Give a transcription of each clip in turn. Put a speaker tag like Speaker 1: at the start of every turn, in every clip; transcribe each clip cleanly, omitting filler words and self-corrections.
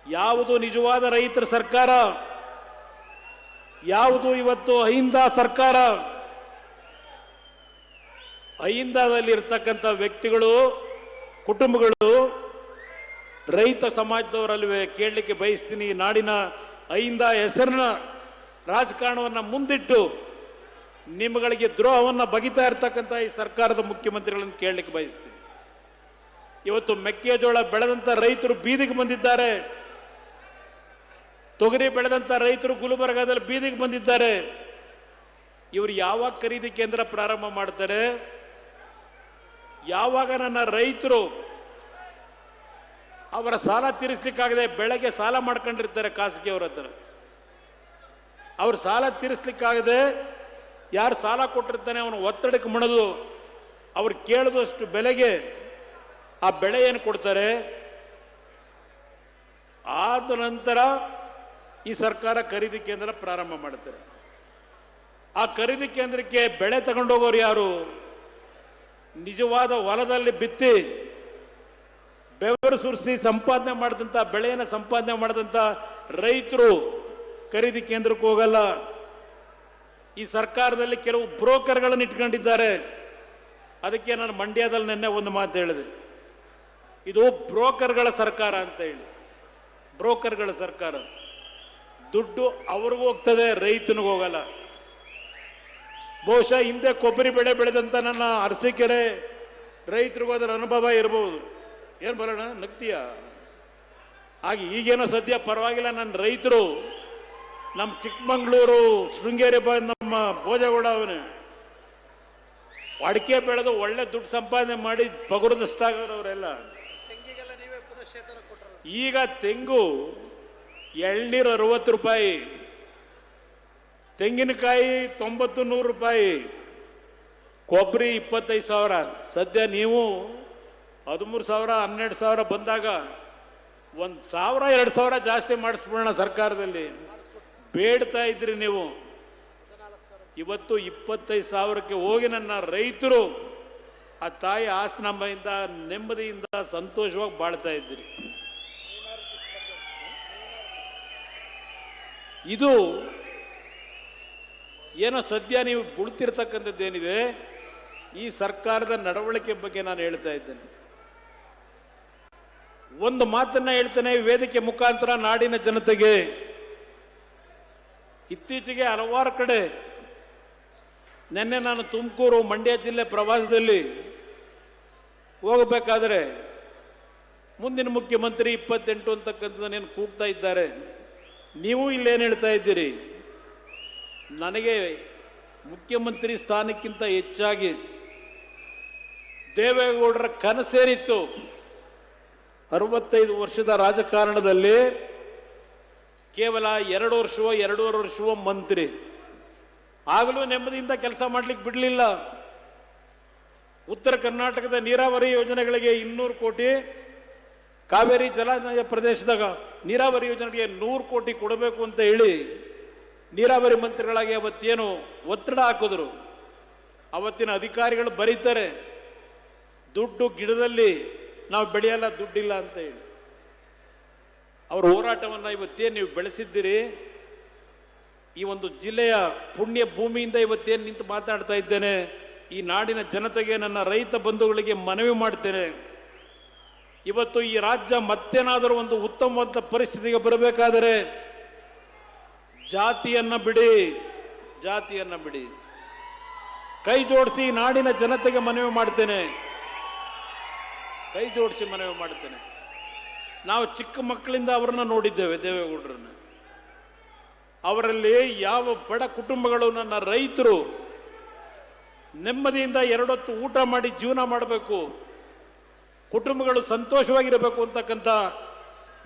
Speaker 1: ಯಾವುದು ನಿಜವಾದ ರೈತರ ಸರ್ಕಾರ, ಯಾವುದು ಇವತ್ತು ಅಹಿಂದ ಸರ್ಕಾರ? ಅಹಿಂದದಲ್ಲಿ ಇರ್ತಕ್ಕಂಥ ವ್ಯಕ್ತಿಗಳು, ಕುಟುಂಬಗಳು, ರೈತ ಸಮಾಜದವರಲ್ವೇ ಕೇಳಲಿಕ್ಕೆ ಬಯಸ್ತೀನಿ. ನಾಡಿನ ಅಹಿಂದ ಹೆಸರಿನ ರಾಜಕಾರಣವನ್ನು ಮುಂದಿಟ್ಟು ನಿಮ್ಮಗಳಿಗೆ ದ್ರೋಹವನ್ನು ಬಗಿತಾ ಇರ್ತಕ್ಕಂಥ ಈ ಸರ್ಕಾರದ ಮುಖ್ಯಮಂತ್ರಿಗಳನ್ನು ಕೇಳಲಿಕ್ಕೆ ಬಯಸ್ತೀನಿ. ಇವತ್ತು ಮೆಕ್ಕೆಜೋಳ ಬೆಳೆದಂತ ರೈತರು ಬೀದಿಗೆ ಬಂದಿದ್ದಾರೆ. ತೊಗರಿ ಬೆಳೆದಂತ ರೈತರು ಗುಲ್ಬರ್ಗಾದಲ್ಲಿ ಬೀದಿಗೆ ಬಂದಿದ್ದಾರೆ. ಇವರು ಯಾವಾಗ ಖರೀದಿ ಕೇಂದ್ರ ಪ್ರಾರಂಭ ಮಾಡ್ತಾರೆ? ಯಾವಾಗ ನನ್ನ ರೈತರು ಅವರ ಸಾಲ ತೀರಿಸಲಿಕ್ಕಾಗದೆ ಬೆಳಗ್ಗೆ ಸಾಲ ಮಾಡ್ಕೊಂಡಿರ್ತಾರೆ ಖಾಸಗಿಯವರ ಹತ್ರ, ಅವ್ರ ಸಾಲ ತೀರಿಸಲಿಕ್ಕಾಗದೆ ಯಾರು ಸಾಲ ಕೊಟ್ಟಿರ್ತಾನೆ ಅವನು ಒತ್ತಡಕ್ಕೆ ಮಣಿದು ಅವ್ರು ಕೇಳಿದಷ್ಟು ಬೆಲೆಗೆ ಆ ಬೆಳೆಯನ್ನು ಕೊಡ್ತಾರೆ. ಆದ ನಂತರ ಈ ಸರ್ಕಾರ ಖರೀದಿ ಕೇಂದ್ರ ಪ್ರಾರಂಭ ಮಾಡುತ್ತಾರೆ. ಆ ಖರೀದಿ ಕೇಂದ್ರಕ್ಕೆ ಬೆಳೆ ತಗೊಂಡೋಗೋರು ಯಾರು? ನಿಜವಾದ ಹೊಲದಲ್ಲಿ ಬಿತ್ತಿ ಬೆವರು ಸುರಿಸಿ ಸಂಪಾದನೆ ಮಾಡಿದಂಥ ಬೆಳೆಯನ್ನು ಸಂಪಾದನೆ ಮಾಡಿದಂಥ ರೈತರು ಖರೀದಿ ಕೇಂದ್ರಕ್ಕೆ ಹೋಗಲ್ಲ. ಈ ಸರ್ಕಾರದಲ್ಲಿ ಕೆಲವು ಬ್ರೋಕರ್ಗಳನ್ನು ಇಟ್ಕೊಂಡಿದ್ದಾರೆ. ಅದಕ್ಕೆ ನಾನು ಮಂಡ್ಯದಲ್ಲಿ ನಿನ್ನೆ ಒಂದು ಮಾತು ಹೇಳಿದೆ, ಇದು ಬ್ರೋಕರ್ಗಳ ಸರ್ಕಾರ ಅಂತ ಹೇಳಿ. ಬ್ರೋಕರ್ಗಳ ಸರ್ಕಾರ. ದುಡ್ಡು ಅವ್ರಿಗೂ ಹೋಗ್ತದೆ, ರೈತನಿಗೆ ಹೋಗಲ್ಲ. ಬಹುಶಃ ಹಿಂದೆ ಕೊಬ್ಬರಿ ಬೆಳೆ ಬೆಳೆದಂತ ನನ್ನ ಅರಸೀಕೆರೆ ರೈತರಿಗೂ ಅದರ ಅನುಭವ ಇರಬಹುದು. ಏನು ಬರೋಣ ನಗ್ತೀಯ? ಹಾಗೆ ಈಗೇನೋ ಸದ್ಯ ಪರವಾಗಿಲ್ಲ. ನನ್ನ ರೈತರು ನಮ್ಮ ಚಿಕ್ಕಮಂಗ್ಳೂರು ಶೃಂಗೇರಿ ನಮ್ಮ ಭೋಜಗೌಡ ಅವನೇ ಅಡಿಕೆ ಬೆಳೆದು ಒಳ್ಳೆ ದುಡ್ಡು ಸಂಪಾದನೆ ಮಾಡಿ ಪಗುರದಷ್ಟಾಗವ್ರವರೆಲ್ಲ. ಈಗ ತೆಂಗು ಎಳ್ನೀರು 60 ರೂಪಾಯಿ, ತೆಂಗಿನಕಾಯಿ 90-100 ರೂಪಾಯಿ, ಕೊಬ್ಬರಿ 25,000. ಸದ್ಯ ನೀವು 13,000 12,000 ಬಂದಾಗ 1,000-2,000 ಜಾಸ್ತಿ ಮಾಡಿಸ್ಬಿಡೋಣ ಸರ್ಕಾರದಲ್ಲಿ ಬೇಡ್ತಾ ಇದ್ರಿ ನೀವು. ಇವತ್ತು 25,000ಕ್ಕೆ ಹೋಗಿ ನನ್ನ ರೈತರು ಆ ತಾಯಿ ಆಸನಂಬೆಯಿಂದ ನೆಮ್ಮದಿಯಿಂದ ಸಂತೋಷವಾಗಿ ಬಾಳ್ತಾ ಇದ್ರಿ. ಇದು ಏನೋ ಸದ್ಯ ನೀವು ಬುಳ್ತಿರ್ತಕ್ಕಂಥದ್ದೇನಿದೆ, ಈ ಸರ್ಕಾರದ ನಡವಳಿಕೆ ಬಗ್ಗೆ ನಾನು ಹೇಳ್ತಾ ಇದ್ದೇನೆ. ಒಂದು ಮಾತನ್ನ ಹೇಳ್ತೇನೆ ವೇದಿಕೆ ಮುಖಾಂತರ ನಾಡಿನ ಜನತೆಗೆ. ಇತ್ತೀಚೆಗೆ ಹಲವಾರು ಕಡೆ, ನಿನ್ನೆ ನಾನು ತುಮಕೂರು ಮಂಡ್ಯ ಜಿಲ್ಲೆ ಪ್ರವಾಸದಲ್ಲಿ ಹೋಗಬೇಕಾದ್ರೆ ಮುಂದಿನ ಮುಖ್ಯಮಂತ್ರಿ 28 ಅಂತಕ್ಕಂಥದ್ದನ್ನೇನು ಕೂಗ್ತಾ ಇದ್ದಾರೆ. ನೀವು ಇಲ್ಲೇನು ಹೇಳ್ತಾ ಇದ್ದೀರಿ? ನನಗೆ ಮುಖ್ಯಮಂತ್ರಿ ಸ್ಥಾನಕ್ಕಿಂತ ಹೆಚ್ಚಾಗಿ ದೇವೇಗೌಡರ ಕನಸೇನಿತ್ತು, 65 ವರ್ಷದ ರಾಜಕಾರಣದಲ್ಲಿ ಕೇವಲ 2 ವರ್ಷವೋ 2.5 ವರ್ಷವೋ ಮಂತ್ರಿ, ಆಗಲೂ ನೆಮ್ಮದಿಯಿಂದ ಕೆಲಸ ಮಾಡ್ಲಿಕ್ಕೆ ಬಿಡಲಿಲ್ಲ. ಉತ್ತರ ಕರ್ನಾಟಕದ ನೀರಾವರಿ ಯೋಜನೆಗಳಿಗೆ 200 ಕೋಟಿ, ಕಾವೇರಿ ಜಲಾನಯ ಪ್ರದೇಶದಾಗ ನೀರಾವರಿ ಯೋಜನೆಗೆ 100 ಕೋಟಿ ಕೊಡಬೇಕು ಅಂತ ಹೇಳಿ ನೀರಾವರಿ ಮಂತ್ರಿಗಳಾಗಿ ಅವತ್ತೇನು ಒತ್ತಡ ಹಾಕಿದ್ರು. ಅವತ್ತಿನ ಅಧಿಕಾರಿಗಳು ಬರೀತಾರೆ, ದುಡ್ಡು ಗಿಡದಲ್ಲಿ ನಾವು ಬೆಳೆಯಲ್ಲ, ದುಡ್ಡಿಲ್ಲ ಅಂತ ಹೇಳಿ. ಅವರ ಹೋರಾಟವನ್ನು ಇವತ್ತೇನು ನೀವು ಬೆಳೆಸಿದ್ದೀರಿ, ಈ ಒಂದು ಜಿಲ್ಲೆಯ ಪುಣ್ಯ ಭೂಮಿಯಿಂದ ಇವತ್ತೇನು ನಿಂತು ಮಾತಾಡ್ತಾ ಇದ್ದೇನೆ. ಈ ನಾಡಿನ ಜನತೆಗೆ, ನನ್ನ ರೈತ ಬಂಧುಗಳಿಗೆ ಮನವಿ ಮಾಡ್ತೇನೆ, ಇವತ್ತು ಈ ರಾಜ್ಯ ಮತ್ತೇನಾದರೂ ಒಂದು ಉತ್ತಮವಾದ ಪರಿಸ್ಥಿತಿಗೆ ಬರಬೇಕಾದರೆ ಜಾತಿಯನ್ನ ಬಿಡಿ, ಜಾತಿಯನ್ನ ಬಿಡಿ. ಕೈ ಜೋಡಿಸಿ ನಾಡಿನ ಜನತೆಗೆ ಮನವಿ ಮಾಡ್ತೇನೆ, ಕೈ ಜೋಡಿಸಿ ಮನವಿ ಮಾಡ್ತೇನೆ. ನಾವು ಚಿಕ್ಕ ಮಕ್ಕಳಿಂದ ಅವರನ್ನ ನೋಡಿದ್ದೇವೆ, ದೇವೇಗೌಡರನ್ನ. ಅವರಲ್ಲಿ ಯಾವ ಬಡ ಕುಟುಂಬಗಳು, ನನ್ನ ರೈತರು ನೆಮ್ಮದಿಯಿಂದ 2 ಹೊತ್ತು ಊಟ ಮಾಡಿ ಜೀವನ ಮಾಡಬೇಕು, ಕುಟುಂಬಗಳು ಸಂತೋಷವಾಗಿರಬೇಕು ಅಂತಕ್ಕಂಥ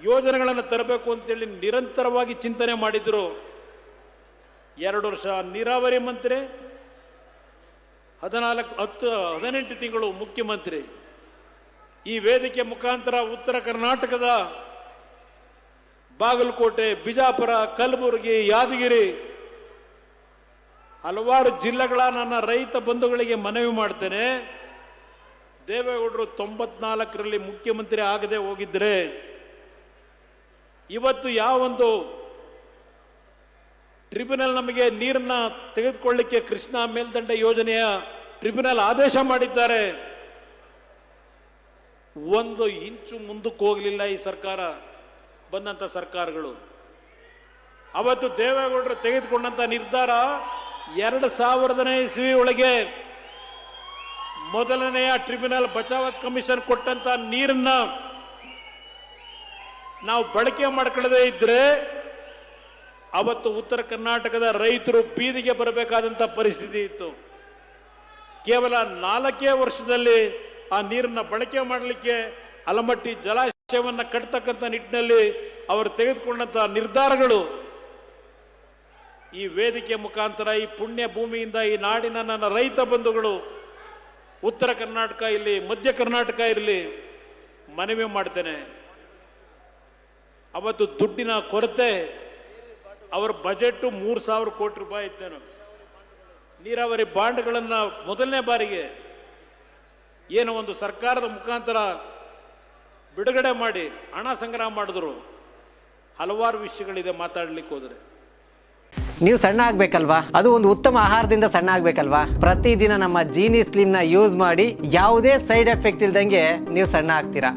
Speaker 1: ಯೋಜನೆಗಳನ್ನು ತರಬೇಕು ಅಂತೇಳಿ ನಿರಂತರವಾಗಿ ಚಿಂತನೆ ಮಾಡಿದ್ರು. 2 ವರ್ಷ ನೀರಾವರಿ ಮಂತ್ರಿ, 18 ತಿಂಗಳು ಮುಖ್ಯಮಂತ್ರಿ. ಈ ವೇದಿಕೆ ಮುಖಾಂತರ ಉತ್ತರ ಕರ್ನಾಟಕದ ಬಾಗಲಕೋಟೆ, ಬಿಜಾಪುರ, ಕಲಬುರಗಿ, ಯಾದಗಿರಿ ಹಲವಾರು ಜಿಲ್ಲೆಗಳ ನನ್ನ ರೈತ ಬಂಧುಗಳಿಗೆ ಮನವಿ ಮಾಡ್ತೇನೆ, ದೇವೇಗೌಡರು 94ರಲ್ಲಿ ಮುಖ್ಯಮಂತ್ರಿ ಆಗದೆ ಹೋಗಿದ್ರೆ ಇವತ್ತು ಯಾವೊಂದು ಟ್ರಿಬ್ಯುನಲ್ ನಮಗೆ ನೀರನ್ನ ತೆಗೆದುಕೊಳ್ಳಿಕ್ಕೆ ಕೃಷ್ಣಾ ಮೇಲ್ದಂಡೆ ಯೋಜನೆಯ ಟ್ರಿಬ್ಯುನಲ್ ಆದೇಶ ಮಾಡಿದ್ದಾರೆ, ಒಂದು ಇಂಚು ಮುಂದಕ್ಕೆ ಹೋಗಲಿಲ್ಲ ಈ ಸರ್ಕಾರ, ಬಂದಂತ ಸರ್ಕಾರಗಳು. ಅವತ್ತು ದೇವೇಗೌಡರು ತೆಗೆದುಕೊಂಡಂತ ನಿರ್ಧಾರ 2000ನೇ ಇಸ್ವಿ ಒಳಗೆ ಮೊದಲನೆಯ ಟ್ರಿಬ್ಯುನಲ್ ಬಚಾವತ್ ಕಮಿಷನ್ ಕೊಟ್ಟಂತ ನೀರನ್ನ ನಾವು ಬಳಕೆ ಮಾಡ್ಕೊಳ್ಳದೆ ಇದ್ರೆ ಅವತ್ತು ಉತ್ತರ ಕರ್ನಾಟಕದ ರೈತರು ಬೀದಿಗೆ ಬರಬೇಕಾದಂತ ಪರಿಸ್ಥಿತಿ ಇತ್ತು. ಕೇವಲ 4 ವರ್ಷದಲ್ಲಿ ಆ ನೀರನ್ನ ಬಳಕೆ ಮಾಡಲಿಕ್ಕೆ ಆಲಮಟ್ಟಿ ಜಲಾಶಯವನ್ನ ಕಟ್ಟತಕ್ಕಂಥ ನಿಟ್ಟಿನಲ್ಲಿ ಅವರು ತೆಗೆದುಕೊಂಡಂತ ನಿರ್ಧಾರಗಳು ಈ ವೇದಿಕೆ ಮುಖಾಂತರ, ಈ ಪುಣ್ಯ ಭೂಮಿಯಿಂದ ಈ ನಾಡಿನ ನನ್ನ ರೈತ ಬಂಧುಗಳು ಉತ್ತರ ಕರ್ನಾಟಕ ಇರಲಿ, ಮಧ್ಯ ಕರ್ನಾಟಕ ಇರಲಿ, ಮನವಿ ಮಾಡ್ತೇನೆ. ಅವತ್ತು ದುಡ್ಡಿನ ಕೊರತೆ, ಅವರ ಬಜೆಟ್ 3,000 ಕೋಟಿ ರೂಪಾಯಿ ಇತ್ತೇನು. ನೀರಾವರಿ ಬಾಂಡ್ಗಳನ್ನು ಮೊದಲನೇ ಬಾರಿಗೆ ಏನು ಒಂದು ಸರ್ಕಾರದ ಮುಖಾಂತರ ಬಿಡುಗಡೆ ಮಾಡಿ ಹಣ ಸಂಗ್ರಹ ಮಾಡಿದ್ರು. ಹಲವಾರು ವಿಷಯಗಳಿದೆ ಮಾತಾಡ್ಲಿಕ್ಕೆ ಹೋದ್ರೆ.
Speaker 2: ನೀವು ಸಣ್ಣ ಆಗ್ಬೇಕಲ್ವಾ? ಅದು ಒಂದು ಉತ್ತಮ ಆಹಾರದಿಂದ ಸಣ್ಣ ಆಗ್ಬೇಕಲ್ವಾ? ಪ್ರತಿದಿನ ನಮ್ಮ ಜೀನಿ ಸ್ಲಿಮ್ನ ಯೂಸ್ ಮಾಡಿ ಯಾವುದೇ ಸೈಡ್ ಎಫೆಕ್ಟ್ ಇಲ್ದಂಗೆ ನೀವು ಸಣ್ಣ ಆಗ್ತೀರಾ.